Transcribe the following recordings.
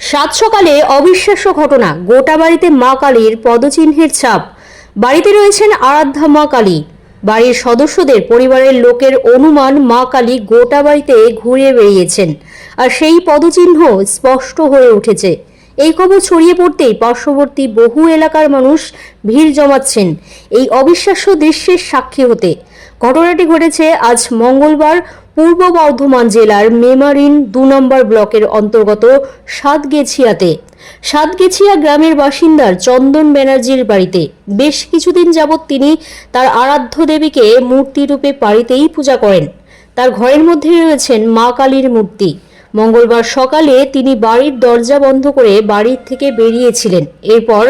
সাত সকালে অবিশ্বাস্য ঘটনা, গোটা বাড়িতে মা কালীর পদচিহ্নের ছাপ। বাড়িতে রয়েছেন আরাধ্যা মা কালী। বাড়ির সদস্যদের, পরিবারের লোকের অনুমান মা কালী গোটা বাড়িতে ঘুরে বেরিয়েছেন, আর সেই পদচিহ্ন স্পষ্ট হয়ে উঠেছে। এই খবর ছড়িয়ে পড়তেই পার্শ্ববর্তী বহু এলাকার মানুষ ভিড় জমাচ্ছেন এই অবিশ্বাস্য দৃশ্যের সাক্ষী হতে। ঘটনাটি ঘটেছে আজ মঙ্গলবার পূর্ব বর্ধমান জেলার মেমারিন ২ নম্বর ব্লকের অন্তর্গত সাতগেছিয়াতে। সাতগেছিয়া গ্রামের বাসিন্দার চন্দন ব্যানার্জির বাড়িতে বেশ কিছুদিন যাবৎ তিনি তার আরাধ্য দেবীকে মূর্তিরূপে বাড়িতেই পূজা করেন। তার ঘরের মধ্যে রয়েছেন মা কালীর মূর্তি। মঙ্গলবার সকালে তিনি বাড়ির দরজা বন্ধ করে বাড়ির থেকে বেরিয়েছিলেন। এরপর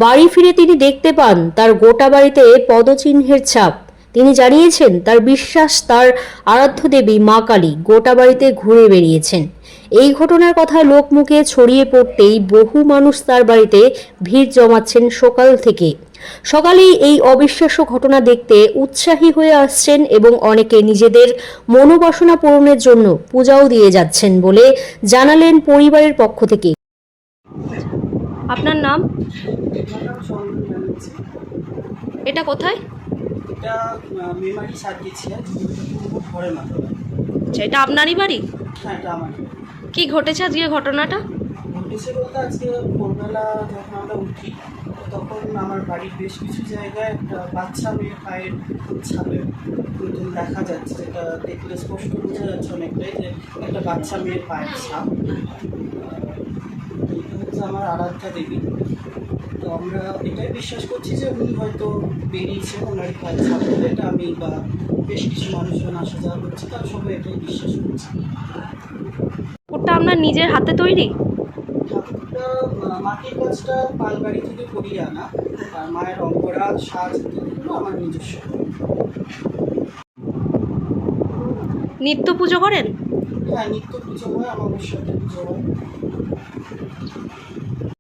বাড়ি ফিরে তিনি দেখতে পান তার গোটা বাড়িতে পদচিহ্নের ছাপ। তিনি জানিয়েছেন তার বিশ্বাস তার আরাধ্য দেবী মা কালী গোটা বাড়িতে ঘুরে বেরিয়েছেন। এই ঘটনার কথা লোকমুখে ছড়িয়ে পড়তেই বহু মানুষ তার বাড়িতে ভিড় জমাচ্ছেন সকাল থেকে। সকালেই এই অবিশ্বাস্য ঘটনা দেখতে উৎসাহী হয়ে আসছেন এবং অনেকে নিজেদের মনোবাসনা পূরণের জন্য পূজাও দিয়ে যাচ্ছেন বলে জানালেন পরিবারের পক্ষ থেকে। আপনার নাম? এটা কোথায়? এটা মেমারি সাতগেছিয়া ঘরের মাথা। আচ্ছা, এটা আপনারই বাড়ি? হ্যাঁ, এটা আমার। কি ঘটেছে আজকে ঘটনাটা? ঘটেছে বলতে আজকে ভোরবেলা যখন আমরা উঠি তখন আমার বাড়ির বেশ কিছু জায়গায় একটা বাচ্চা মেয়ের পায়ের ছাপের মতন দেখা যাচ্ছে, যেটা দেখলে স্পষ্ট বোঝা যাচ্ছে অনেকটাই যে একটা বাচ্চা মেয়ের পায়ের ছাপ। এটা হচ্ছে আমার আরাধ্যা দেবী। তো আমরা এটাই বিশ্বাস করছি যে উনি হয়তো বেরিয়েছেন ওনার পায়ের ছাপ বলে। এটা আমি বা বেশ কিছু মানুষজন আসা যাওয়া করছে, তারা সবাই এটাই বিশ্বাস করছে। ওটা আপনার নিজের হাতে তৈরি? ঠাকুরটা মাটির কাজটা পালবাড়ি থেকে করিয়ে আনা, আর মায়ের অঙ্গরা সাজ ইত্যাদিগুলো আমার নিজস্ব। নিত্য পুজো করেন? হ্যাঁ, নিত্য পুজো হয়, আমার সাথে পুজো হয়।